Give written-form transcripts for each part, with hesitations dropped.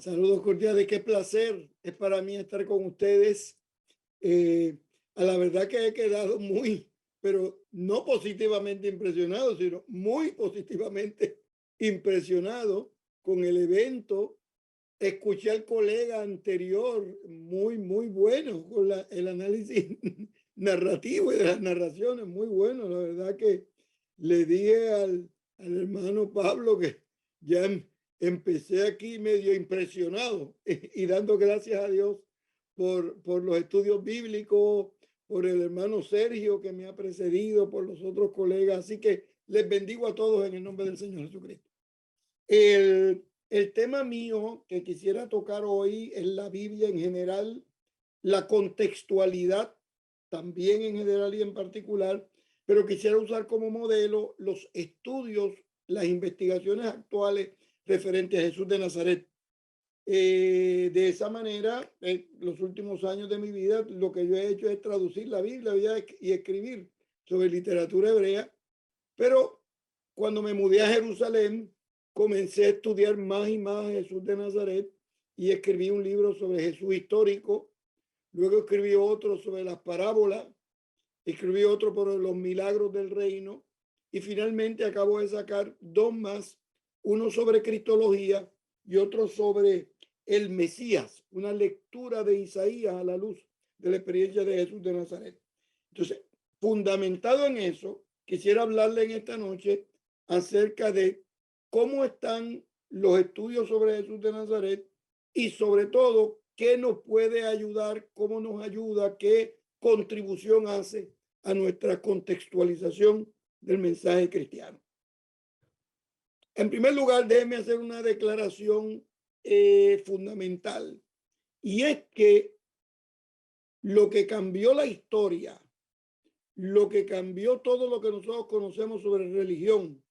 Saludos cordiales, qué placer es para mí estar con ustedes. A la verdad que he quedado muy, pero no positivamente impresionado, sino muy positivamente impresionado con el evento. Escuché al colega anterior muy bueno con el análisis narrativo y de las narraciones, muy bueno. La verdad que le dije al hermano Pablo que ya empecé aquí medio impresionado y dando gracias a Dios por los estudios bíblicos, por el hermano Sergio que me ha precedido, por los otros colegas. Así que les bendigo a todos en el nombre del Señor Jesucristo. El tema mío que quisiera tocar hoy es la Biblia en general, la contextualidad también en general y en particular, pero quisiera usar como modelo los estudios, las investigaciones actuales referentes a Jesús de Nazaret. De esa manera, en los últimos años de mi vida, lo que yo he hecho es traducir la Biblia y escribir sobre literatura hebrea, pero cuando me mudé a Jerusalén, comencé a estudiar más y más a Jesús de Nazaret y escribí un libro sobre Jesús histórico. Luego escribí otro sobre las parábolas, escribí otro por los milagros del reino y finalmente acabo de sacar dos más, uno sobre cristología y otro sobre el Mesías, una lectura de Isaías a la luz de la experiencia de Jesús de Nazaret. Entonces, fundamentado en eso, quisiera hablarle en esta noche acerca de cómo están los estudios sobre Jesús de Nazaret y sobre todo qué nos puede ayudar, cómo nos ayuda, qué contribución hace a nuestra contextualización del mensaje cristiano. En primer lugar, déjeme hacer una declaración fundamental, y es que lo que cambió la historia, lo que cambió todo lo que nosotros conocemos sobre religión,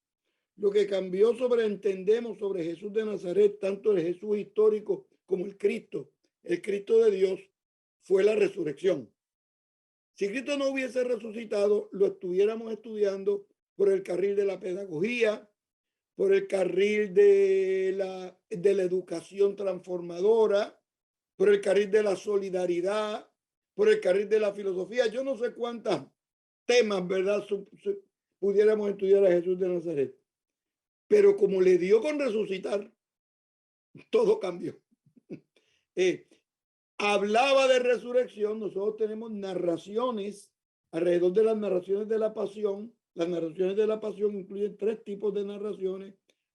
lo que cambió sobre entendemos sobre Jesús de Nazaret, tanto el Jesús histórico como el Cristo de Dios, fue la resurrección. Si Cristo no hubiese resucitado, lo estuviéramos estudiando por el carril de la pedagogía, por el carril de la educación transformadora, por el carril de la solidaridad, por el carril de la filosofía. Yo no sé cuántos temas, ¿verdad?, pudiéramos estudiar a Jesús de Nazaret. Pero como le dio con resucitar, todo cambió. Hablaba de resurrección. Nosotros tenemos narraciones alrededor de las narraciones de la pasión. Las narraciones de la pasión incluyen tres tipos de narraciones: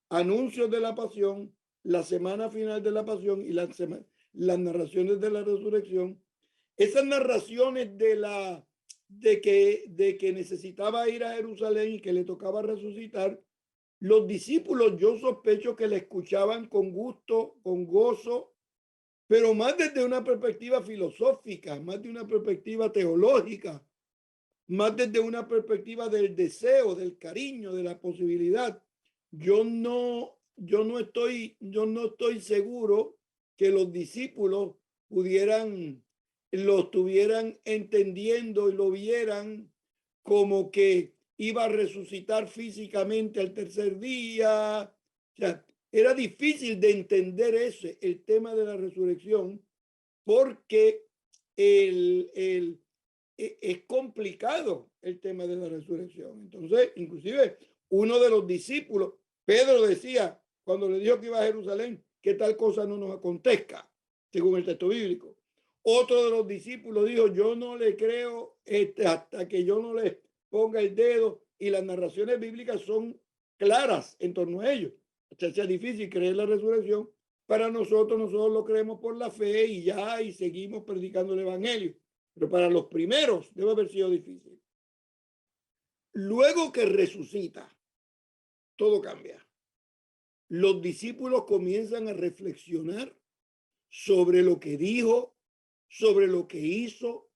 anuncios de la pasión, la semana final de la pasión y las narraciones de la resurrección. Esas narraciones de que necesitaba ir a Jerusalén y que le tocaba resucitar, los discípulos, yo sospecho que le escuchaban con gusto, con gozo, pero más desde una perspectiva filosófica, más de una perspectiva teológica, más desde una perspectiva del deseo, del cariño, de la posibilidad. Yo no estoy seguro que los discípulos lo estuvieran entendiendo y lo vieran como que iba a resucitar físicamente al tercer día. O sea, era difícil de entender el tema de la resurrección, porque es complicado el tema de la resurrección. Entonces, inclusive uno de los discípulos, Pedro, decía cuando le dijo que iba a Jerusalén, que tal cosa no nos acontezca, según el texto bíblico. Otro de los discípulos dijo: yo no le creo hasta que yo no le ponga el dedo. Y las narraciones bíblicas son claras en torno a ello. O sea, es difícil creer la resurrección. Para nosotros lo creemos por la fe y ya, y seguimos predicando el evangelio. Pero para los primeros debe haber sido difícil. Luego que resucita, todo cambia. Los discípulos comienzan a reflexionar sobre lo que dijo, sobre lo que hizo,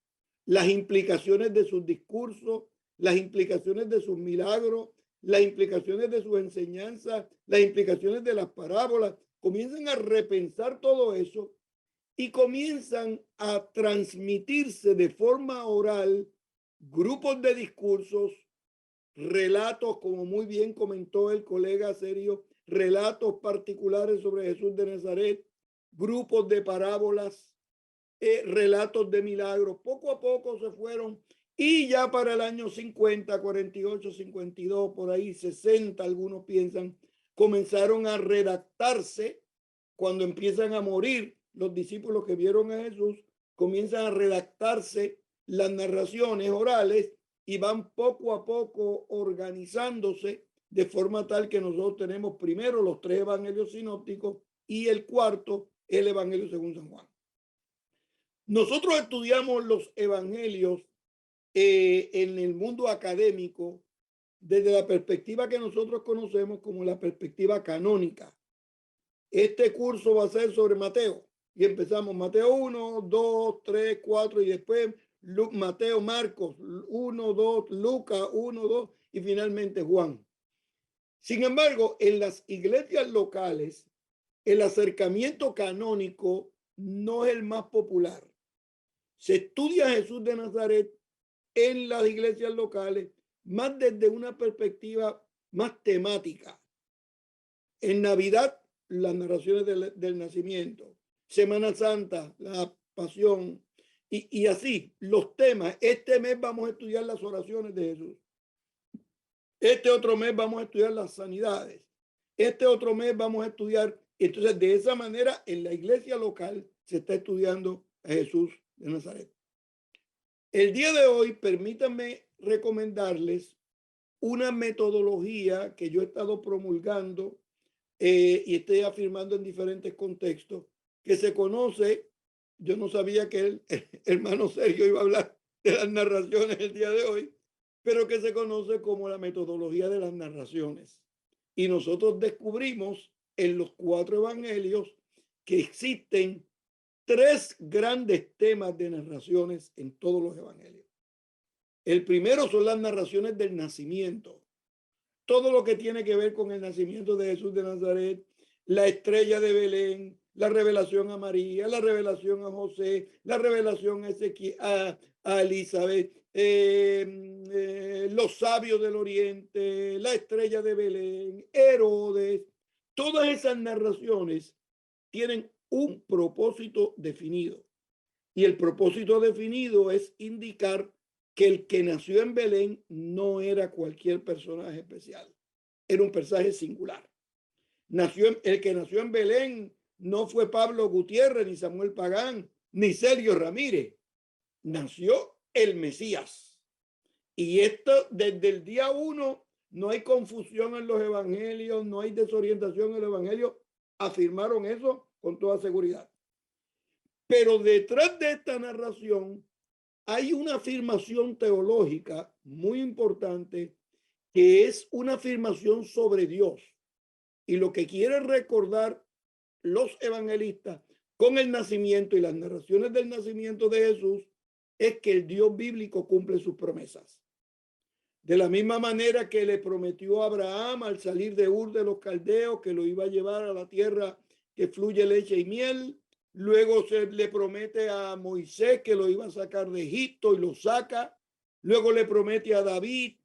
las implicaciones de sus discursos, las implicaciones de sus milagros, las implicaciones de sus enseñanzas, las implicaciones de las parábolas. Comienzan a repensar todo eso y comienzan a transmitirse de forma oral grupos de discursos, relatos, como muy bien comentó el colega Sergio, relatos particulares sobre Jesús de Nazaret, grupos de parábolas, relatos de milagros. Poco a poco se fueron y ya para el año 50, 48, 52, por ahí 60, algunos piensan, comenzaron a redactarse cuando empiezan a morir los discípulos que vieron a Jesús, comienzan a redactarse las narraciones orales y van poco a poco organizándose de forma tal que nosotros tenemos primero los 3 evangelios sinópticos y el cuarto, el evangelio según San Juan. Nosotros estudiamos los evangelios en el mundo académico desde la perspectiva que nosotros conocemos como la perspectiva canónica. Este curso va a ser sobre Mateo y empezamos Mateo 1, 2, 3, 4 y después Mateo, Marcos 1, 2, Lucas 1, 2 y finalmente Juan. Sin embargo, en las iglesias locales, el acercamiento canónico no es el más popular. Se estudia a Jesús de Nazaret en las iglesias locales más desde una perspectiva más temática. En Navidad, las narraciones del nacimiento. Semana Santa, la pasión. Y así, los temas. Este mes vamos a estudiar las oraciones de Jesús. Este otro mes vamos a estudiar las sanidades. Este otro mes vamos a estudiar. Entonces, de esa manera, en la iglesia local se está estudiando a Jesús de Nazaret. El día de hoy, permítanme recomendarles una metodología que yo he estado promulgando y estoy afirmando en diferentes contextos, que se conoce, yo no sabía que el hermano Sergio iba a hablar de las narraciones el día de hoy, pero que se conoce como la metodología de las narraciones. Y nosotros descubrimos en los 4 evangelios que existen 3 grandes temas de narraciones en todos los evangelios. El primero son las narraciones del nacimiento. Todo lo que tiene que ver con el nacimiento de Jesús de Nazaret, la estrella de Belén, la revelación a María, la revelación a José, la revelación a Elizabeth, los sabios del oriente, la estrella de Belén, Herodes. Todas esas narraciones tienen un propósito definido. Y el propósito definido es indicar que el que nació en Belén no era cualquier personaje especial, era un personaje singular. El que nació en Belén no fue Pablo Gutiérrez, ni Samuel Pagán, ni Sergio Ramírez. Nació el Mesías. Y esto desde el día 1 no hay confusión en los evangelios, no hay desorientación en el evangelio. Afirmaron eso con toda seguridad. Pero detrás de esta narración hay una afirmación teológica muy importante que es una afirmación sobre Dios. Y lo que quieren recordar los evangelistas con el nacimiento y las narraciones del nacimiento de Jesús es que el Dios bíblico cumple sus promesas. De la misma manera que le prometió a Abraham al salir de Ur de los Caldeos que lo iba a llevar a la tierra que fluye leche y miel. Luego se le promete a Moisés que lo iba a sacar de Egipto y lo saca. Luego le promete a David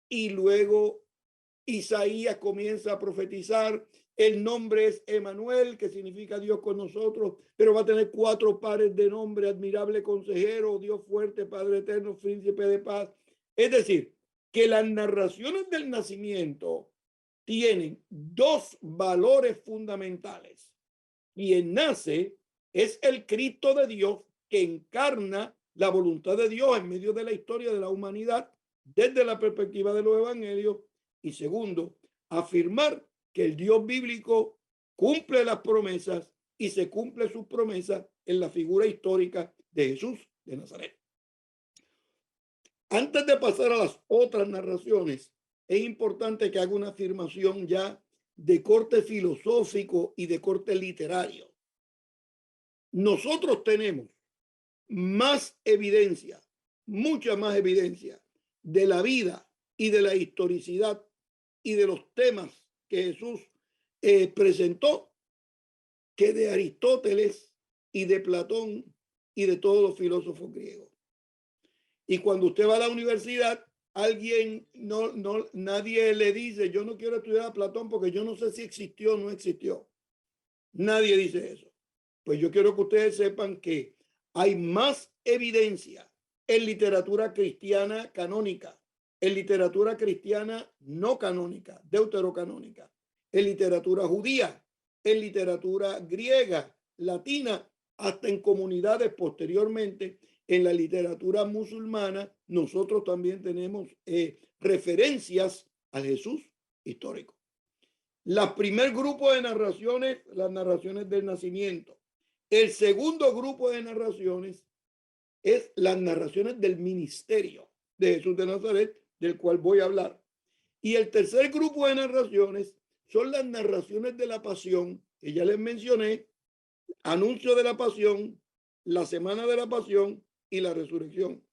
y luego Isaías comienza a profetizar. El nombre es Emanuel, que significa Dios con nosotros, pero va a tener 4 pares de nombre: admirable consejero, Dios fuerte, Padre eterno, príncipe de paz. Es decir, que las narraciones del nacimiento tienen 2 valores fundamentales. Quien nace es el Cristo de Dios que encarna la voluntad de Dios en medio de la historia de la humanidad desde la perspectiva de los evangelios. Y segundo, afirmar que el Dios bíblico cumple las promesas y se cumple sus promesas en la figura histórica de Jesús de Nazaret. Antes de pasar a las otras narraciones, es importante que haga una afirmación ya de corte filosófico y de corte literario. Nosotros tenemos más evidencia, mucha más evidencia de la vida y de la historicidad y de los temas que Jesús presentó que de Aristóteles y de Platón y de todos los filósofos griegos. Y cuando usted va a la universidad, nadie le dice, yo no quiero estudiar a Platón porque yo no sé si existió o no existió. Nadie dice eso. Pues yo quiero que ustedes sepan que hay más evidencia en literatura cristiana canónica, en literatura cristiana no canónica, deuterocanónica, en literatura judía, en literatura griega, latina, hasta en comunidades posteriormente, en la literatura musulmana, nosotros también tenemos referencias al Jesús histórico. El primer grupo de narraciones, las narraciones del nacimiento. El segundo grupo de narraciones es las narraciones del ministerio de Jesús de Nazaret, del cual voy a hablar. Y el tercer grupo de narraciones son las narraciones de la pasión, que ya les mencioné, anuncio de la pasión, la semana de la pasión y la resurrección.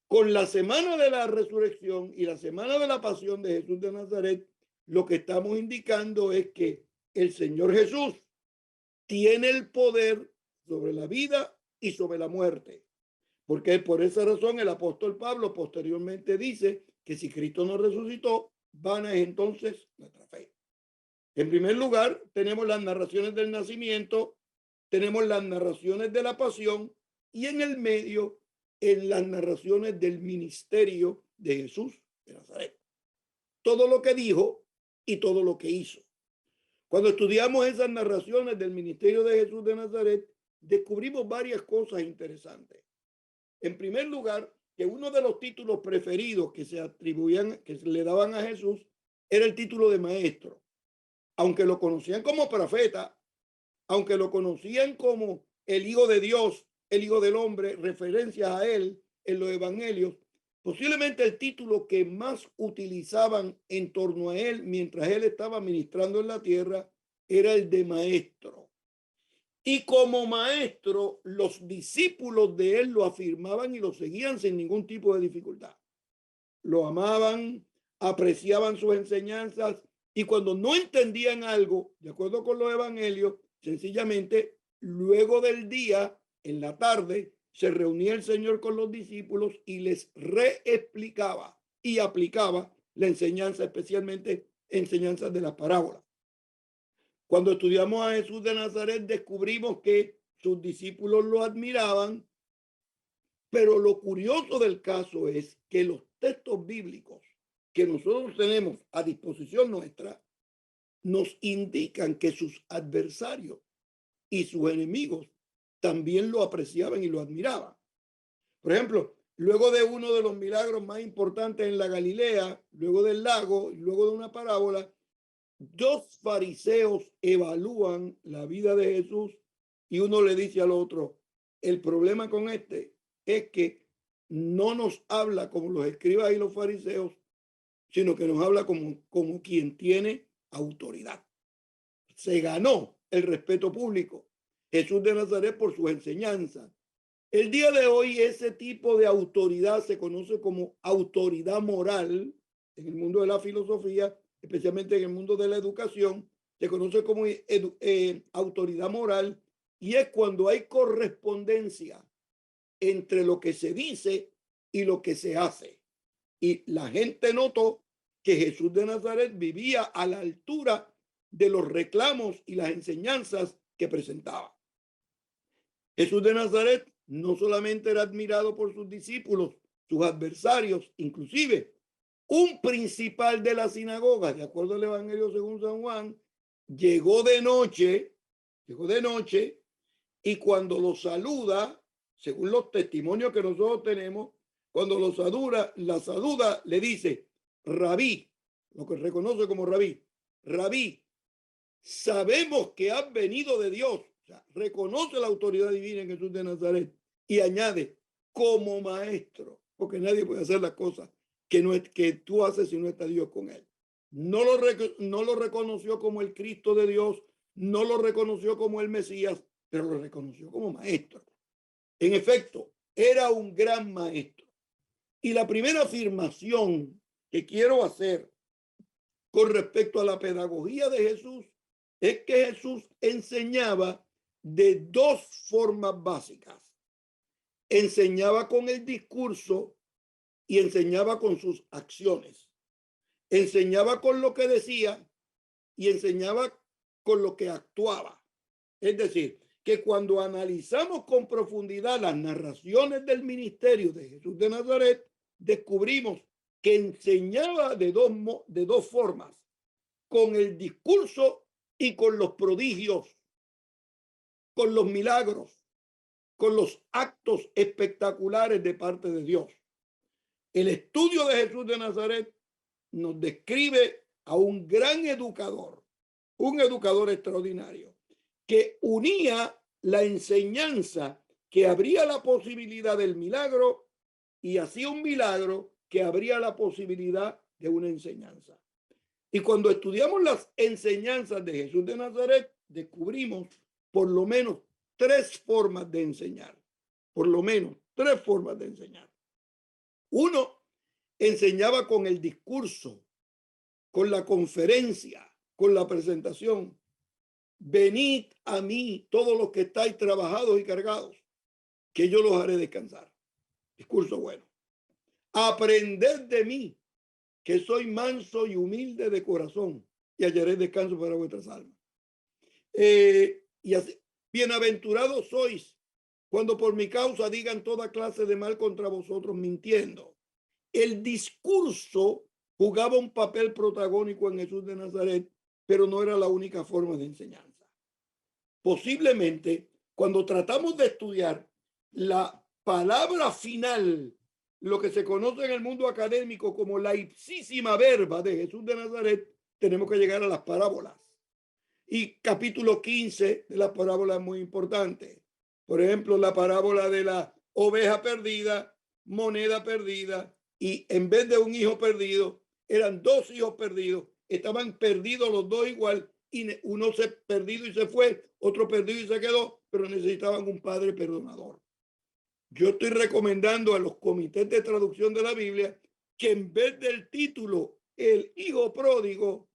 Con la semana de la resurrección y la semana de la pasión de Jesús de Nazaret, lo que estamos indicando es que el Señor Jesús tiene el poder sobre la vida y sobre la muerte. Porque por esa razón el apóstol Pablo posteriormente dice que si Cristo no resucitó, vana es entonces nuestra fe. En primer lugar, tenemos las narraciones del nacimiento, tenemos las narraciones de la pasión y en el medio, en las narraciones del ministerio de Jesús de Nazaret. Todo lo que dijo y todo lo que hizo. Cuando estudiamos esas narraciones del ministerio de Jesús de Nazaret, descubrimos varias cosas interesantes. En primer lugar, que uno de los títulos preferidos que se atribuían, que se le daban a Jesús, era el título de maestro. Aunque lo conocían como profeta, aunque lo conocían como el Hijo de Dios, el Hijo del Hombre, referencias a él en los evangelios, posiblemente el título que más utilizaban en torno a él mientras él estaba ministrando en la tierra era el de maestro. Y como maestro, los discípulos de él lo afirmaban y lo seguían sin ningún tipo de dificultad. Lo amaban, apreciaban sus enseñanzas y cuando no entendían algo, de acuerdo con los evangelios, sencillamente luego del día, en la tarde, se reunía el Señor con los discípulos y les reexplicaba y aplicaba la enseñanza, especialmente enseñanzas de la parábola. Cuando estudiamos a Jesús de Nazaret, descubrimos que sus discípulos lo admiraban, pero lo curioso del caso es que los textos bíblicos que nosotros tenemos a disposición nuestra nos indican que sus adversarios y sus enemigos también lo apreciaban y lo admiraban. Por ejemplo, luego de uno de los milagros más importantes en la Galilea, luego del lago, luego de una parábola, dos fariseos evalúan la vida de Jesús y uno le dice al otro, el problema con este es que no nos habla como los escribas y los fariseos, sino que nos habla como quien tiene autoridad. Se ganó el respeto público Jesús de Nazaret por sus enseñanzas. El día de hoy ese tipo de autoridad se conoce como autoridad moral en el mundo de la filosofía, especialmente en el mundo de la educación, se conoce como autoridad moral y es cuando hay correspondencia entre lo que se dice y lo que se hace. Y la gente notó que Jesús de Nazaret vivía a la altura de los reclamos y las enseñanzas que presentaba. Jesús de Nazaret no solamente era admirado por sus discípulos, sus adversarios, inclusive un principal de la sinagoga, de acuerdo al Evangelio según San Juan, llegó de noche y cuando lo saluda, según los testimonios que nosotros tenemos, cuando lo saluda, le dice, Rabí, lo que reconoce como Rabí, Rabí, sabemos que has venido de Dios. O sea, reconoce la autoridad divina en Jesús de Nazaret y añade, como maestro, porque nadie puede hacer las cosas que tú haces si no está Dios con él. No lo reconoció como el Cristo de Dios, no lo reconoció como el Mesías, pero lo reconoció como maestro. En efecto, era un gran maestro. Y la primera afirmación que quiero hacer con respecto a la pedagogía de Jesús es que Jesús enseñaba de dos formas básicas. Enseñaba con el discurso y enseñaba con sus acciones. Enseñaba con lo que decía y enseñaba con lo que actuaba. Es decir, que cuando analizamos con profundidad las narraciones del ministerio de Jesús de Nazaret, descubrimos que enseñaba de dos formas, con el discurso y con los prodigios, con los milagros, con los actos espectaculares de parte de Dios. El estudio de Jesús de Nazaret nos describe a un gran educador, un educador extraordinario, que unía la enseñanza que abría la posibilidad del milagro y hacía un milagro que abría la posibilidad de una enseñanza. Y cuando estudiamos las enseñanzas de Jesús de Nazaret, descubrimos por lo menos tres formas de enseñar. Por lo menos tres formas de enseñar. Uno, enseñaba con el discurso, con la conferencia, con la presentación. Venid a mí todos los que estáis trabajados y cargados, que yo los haré descansar. Discurso bueno. Aprended de mí, que soy manso y humilde de corazón, y hallaré descanso para vuestras almas. Y así, bienaventurados sois cuando por mi causa digan toda clase de mal contra vosotros mintiendo. El discurso jugaba un papel protagónico en Jesús de Nazaret, pero no era la única forma de enseñanza. Posiblemente, cuando tratamos de estudiar la palabra final, lo que se conoce en el mundo académico como la ipsísima verba de Jesús de Nazaret, tenemos que llegar a las parábolas. Y capítulo 15 de las parábolas es muy importante. Por ejemplo, la parábola de la oveja perdida, moneda perdida, y en vez de un hijo perdido, eran dos hijos perdidos. Estaban perdidos los dos igual, y uno se perdido y se fue, otro perdido y se quedó, pero necesitaban un padre perdonador. Yo estoy recomendando a los comités de traducción de la Biblia que en vez del título El hijo pródigo,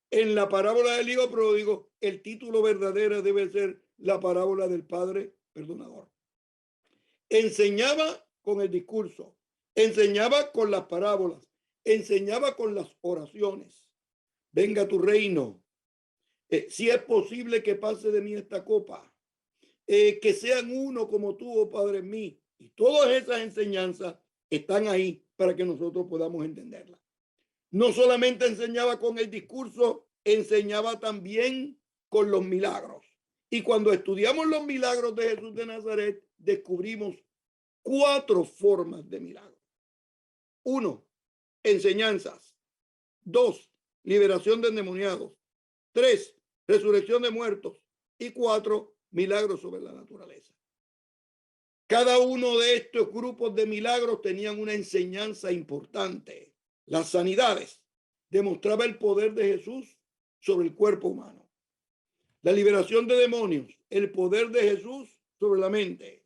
en la parábola del hijo pródigo, el título verdadero debe ser la parábola del padre perdonador. Enseñaba con el discurso, enseñaba con las parábolas, enseñaba con las oraciones. Venga tu reino. Si es posible que pase de mí esta copa. Que sean uno como tú, oh Padre, en mí. Y todas esas enseñanzas están ahí para que nosotros podamos entenderlas. No solamente enseñaba con el discurso, enseñaba también con los milagros. Y cuando estudiamos los milagros de Jesús de Nazaret, descubrimos cuatro formas de milagros. Uno, enseñanzas. Dos, liberación de endemoniados. Tres, resurrección de muertos. Y cuatro, milagros sobre la naturaleza. Cada uno de estos grupos de milagros tenían una enseñanza importante. Las sanidades demostraba el poder de Jesús sobre el cuerpo humano. La liberación de demonios, el poder de Jesús sobre la mente.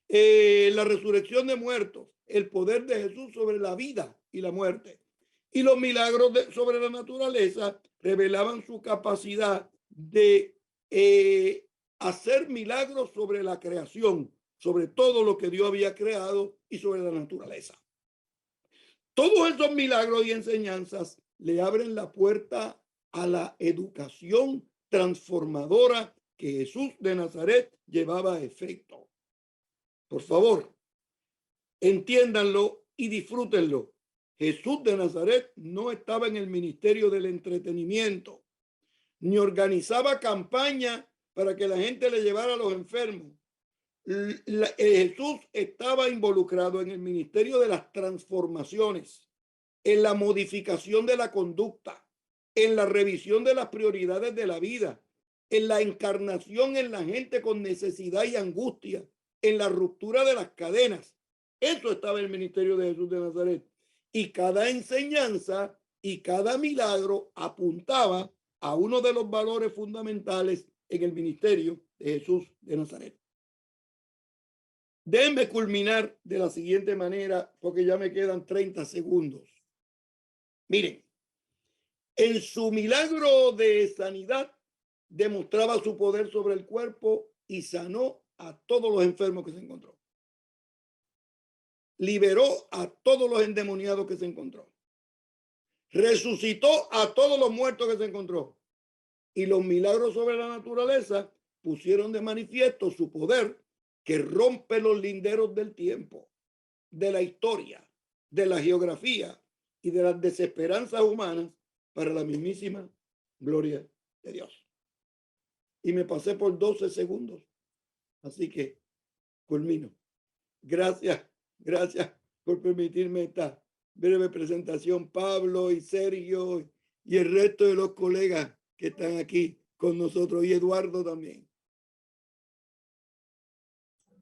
La resurrección de muertos, el poder de Jesús sobre la vida y la muerte. Y los milagros sobre la naturaleza revelaban su capacidad de hacer milagros sobre la creación, sobre todo lo que Dios había creado y sobre la naturaleza. Todos esos milagros y enseñanzas le abren la puerta a la educación transformadora que Jesús de Nazaret llevaba a efecto. Por favor, entiéndanlo y disfrútenlo. Jesús de Nazaret no estaba en el ministerio del entretenimiento, ni organizaba campaña para que la gente le llevara a los enfermos. Jesús estaba involucrado en el ministerio de las transformaciones, en la modificación de la conducta, en la revisión de las prioridades de la vida, en la encarnación en la gente con necesidad y angustia, en la ruptura de las cadenas. Eso estaba en el ministerio de Jesús de Nazaret. Y cada enseñanza y cada milagro apuntaba a uno de los valores fundamentales en el ministerio de Jesús de Nazaret. Déjenme culminar de la siguiente manera, porque ya me quedan 30 segundos. Miren, en su milagro de sanidad demostraba su poder sobre el cuerpo y sanó a todos los enfermos que se encontró. Liberó a todos los endemoniados que se encontró. Resucitó a todos los muertos que se encontró. Y los milagros sobre la naturaleza pusieron de manifiesto su poder que rompe los linderos del tiempo, de la historia, de la geografía y de las desesperanzas humanas para la mismísima gloria de Dios. Y me pasé por 12 segundos. Así que culmino. Gracias por permitirme esta breve presentación, Pablo y Sergio y el resto de los colegas que están aquí con nosotros y Eduardo también.